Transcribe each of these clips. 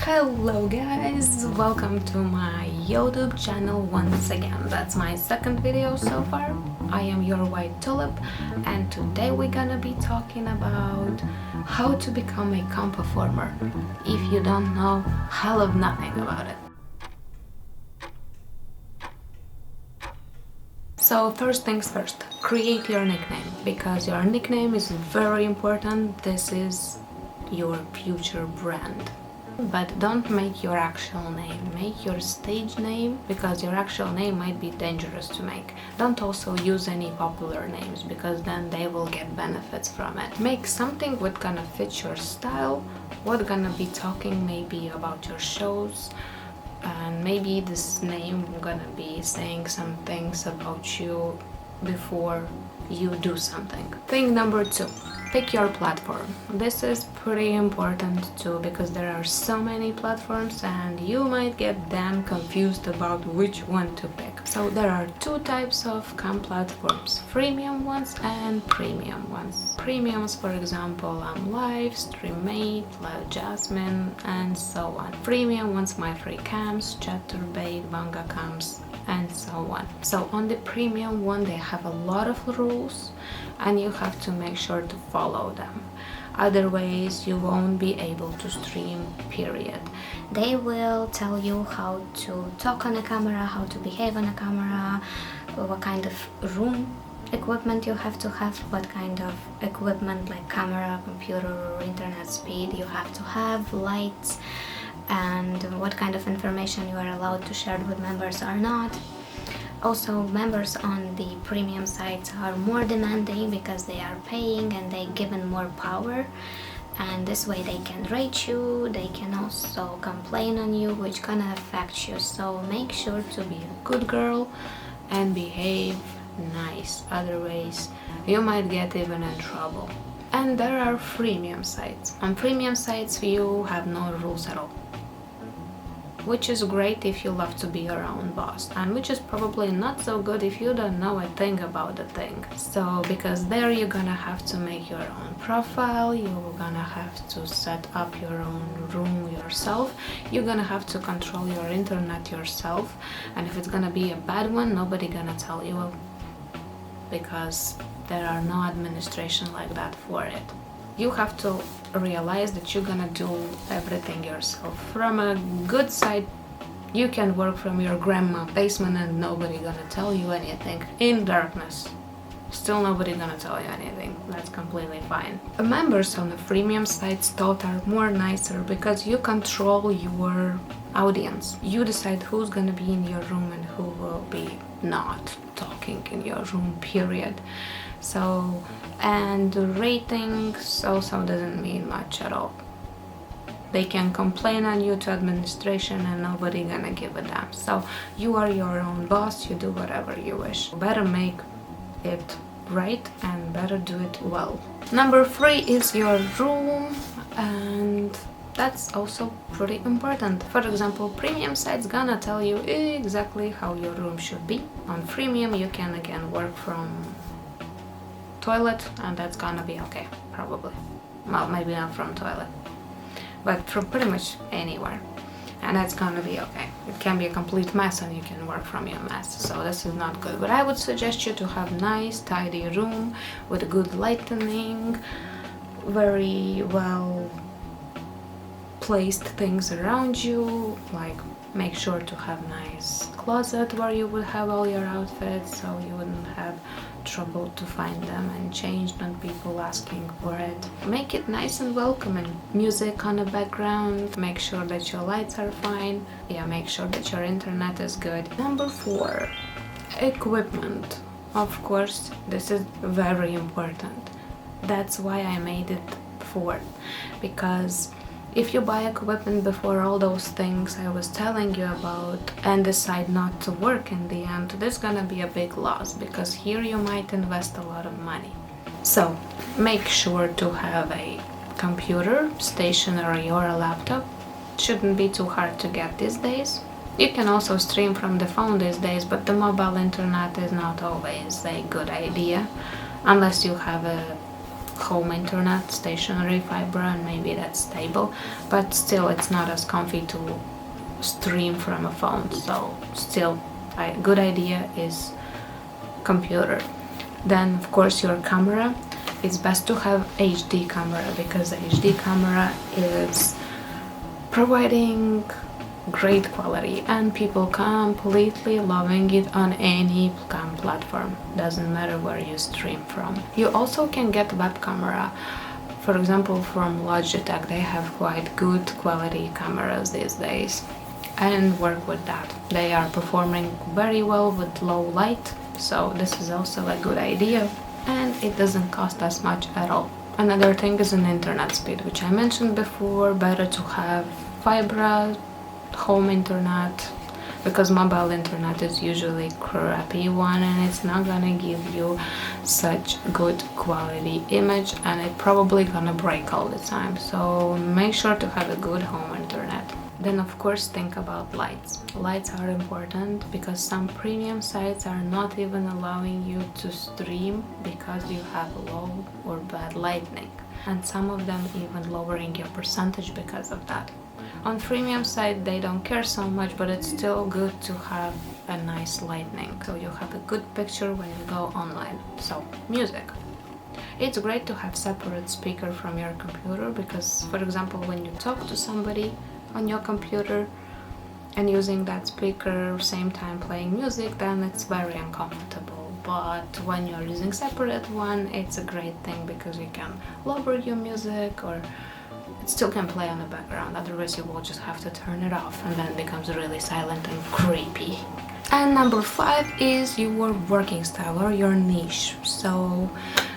Hello guys, welcome to my YouTube channel once again. That's my second video so far. I am your white tulip and today we're gonna be talking about how to become a comp performer. If you don't know hell of nothing about it. So first things first, create your nickname because your nickname is very important. This is your future brand. But don't make your actual name, make your stage name because your actual name might be dangerous to make. Don't also use any popular names because then they will get benefits from it. Make something what gonna fit your style, what gonna be talking maybe about your shows, and maybe this name gonna be saying some things about you before you do something. Thing number 2. Pick your platform. This is pretty important too because there are so many platforms and you might get damn confused about which one to pick. So there are two types of comp platforms, freemium ones and premium ones. Premiums, for example, Live, Streammate, Live Jasmine, and so on. Premium ones, My Free Cams, Chatterbait, Banga Cams, and so on. So on the premium one they have a lot of rules and you have to make sure to follow them. Otherwise you won't be able to stream, period. They will tell you how to talk on a camera, how to behave on a camera, what kind of room equipment you have to have, what kind of equipment like camera, computer or internet speed you have to have, lights, and what kind of information you are allowed to share with members or not. Also, members on the premium sites are more demanding because they are paying and they given more power, and this way they can rate you, they can also complain on you, which gonna affect you. So make sure to be a good girl and behave nice, otherwise you might get even in trouble. And there are freemium sites. On premium sites you have no rules at all, which is great if you love to be your own boss, and which is probably not so good if you don't know a thing about the thing. So because there you're gonna have to make your own profile, you're gonna have to set up your own room yourself, you're gonna have to control your internet yourself, and if it's gonna be a bad one, nobody gonna tell you because there are no administration like that for it. You have to realize that you're gonna do everything yourself. From a good side, you can work from your grandma basement and nobody gonna tell you anything. In darkness, still nobody gonna tell you anything. That's completely fine. The members on the freemium sites thought are more nicer because you control your audience. You decide who's gonna be in your room and who will be not talking in your room, period. So, and the ratings also doesn't mean much at all. They can complain on you to administration and nobody gonna give a damn. So you are your own boss, you do whatever you wish. Better make it right and better do it well. Number 3 is your room, and that's also pretty important. For example, premium sites gonna tell you exactly how your room should be. On freemium you can again work from toilet and that's gonna be okay, probably. Well, maybe not from toilet, but from pretty much anywhere, and that's gonna be okay. It can be a complete mess and you can work from your mess, so this is not good. But I would suggest you to have nice tidy room with good lighting, very well placed things around you, like make sure to have nice closet where you would have all your outfits so you wouldn't have trouble to find them and change, not people asking for it. Make it nice and welcoming. Music on the background, make sure that your lights are fine, yeah, make sure that your internet is good. Number 4, equipment. Of course, this is very important. That's why I made it 4, because if you buy equipment before all those things I was telling you about and decide not to work in the end, there's gonna be a big loss because here you might invest a lot of money. So make sure to have a computer, stationary or a laptop. Shouldn't be too hard to get these days. You can also stream from the phone these days, but the mobile internet is not always a good idea unless you have a home internet, stationary fiber, and maybe that's stable, but still it's not as comfy to stream from a phone. So still a good idea is computer. Then of course your camera. It's best to have HD camera because HD camera is providing great quality and people completely loving it on any cam platform. Doesn't matter where you stream from. You also can get web camera. For example, from Logitech, they have quite good quality cameras these days, and work with that. They are performing very well with low light, so this is also a good idea, and it doesn't cost as much at all. Another thing is an internet speed, which I mentioned before. Better to have fiber home internet, because mobile internet is usually crappy one and it's not gonna give you such good quality image, and it probably gonna break all the time. So make sure to have a good home internet. Then of course think about lights. Lights are important because some premium sites are not even allowing you to stream because you have low or bad lighting, and some of them even lowering your percentage because of that. On freemium site they don't care so much, but it's still good to have a nice lighting so you have a good picture when you go online. So music. It's great to have separate speaker from your computer because, for example, when you talk to somebody on your computer and using that speaker same time playing music, then it's very uncomfortable. But when you're using separate one, it's a great thing because you can lower your music, or it still can play on the background, otherwise you will just have to turn it off and then it becomes really silent and creepy. And number 5 is your working style or your niche. So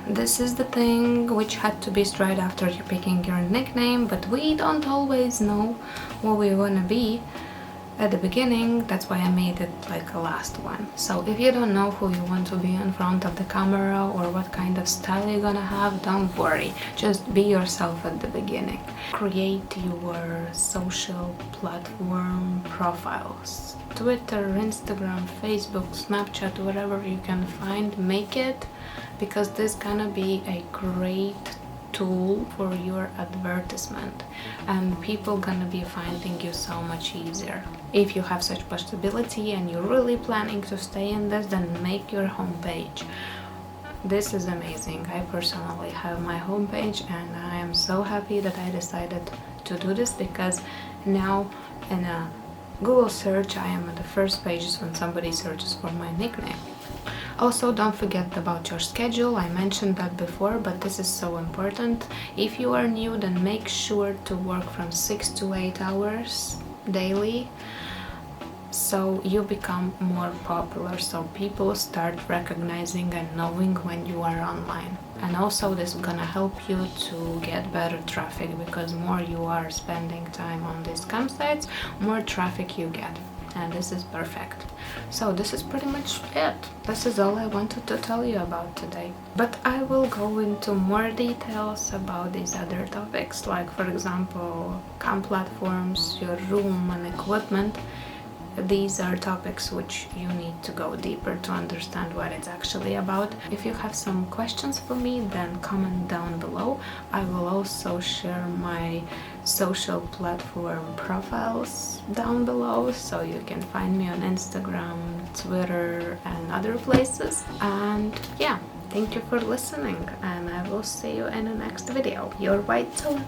this is the thing which had to be straight after you picking your nickname, but we don't always know what we want to be at the beginning. That's why I made it like a last one. So if you don't know who you want to be in front of the camera or what kind of style you're gonna have, don't worry, just be yourself at the beginning. Create your social platform profiles, Twitter, Instagram, Facebook, Snapchat, whatever you can find, make it, because this is gonna be a great tool for your advertisement and people gonna be finding you so much easier. If you have such possibility and you're really planning to stay in this, then make your homepage. This is amazing. I personally have my homepage and I am so happy that I decided to do this, because now in a Google search I am at the first pages when somebody searches for my nickname. Also, don't forget about your schedule. I mentioned that before, but this is so important. If you are new, then make sure to work from 6 to 8 hours daily, so you become more popular, so people start recognizing and knowing when you are online. And also this is gonna help you to get better traffic, because more you are spending time on these campsites, more traffic you get, and this is perfect. So this is pretty much it. This is all I wanted to tell you about today, but I will go into more details about these other topics, like for example camp platforms, your room and equipment. These are topics which you need to go deeper to understand what it's actually about. If you have some questions for me, then comment down below. I will also share my social platform profiles down below, so you can find me on Instagram, Twitter and other places. And yeah, thank you for listening, and I will see you in the next video. Your white tulip.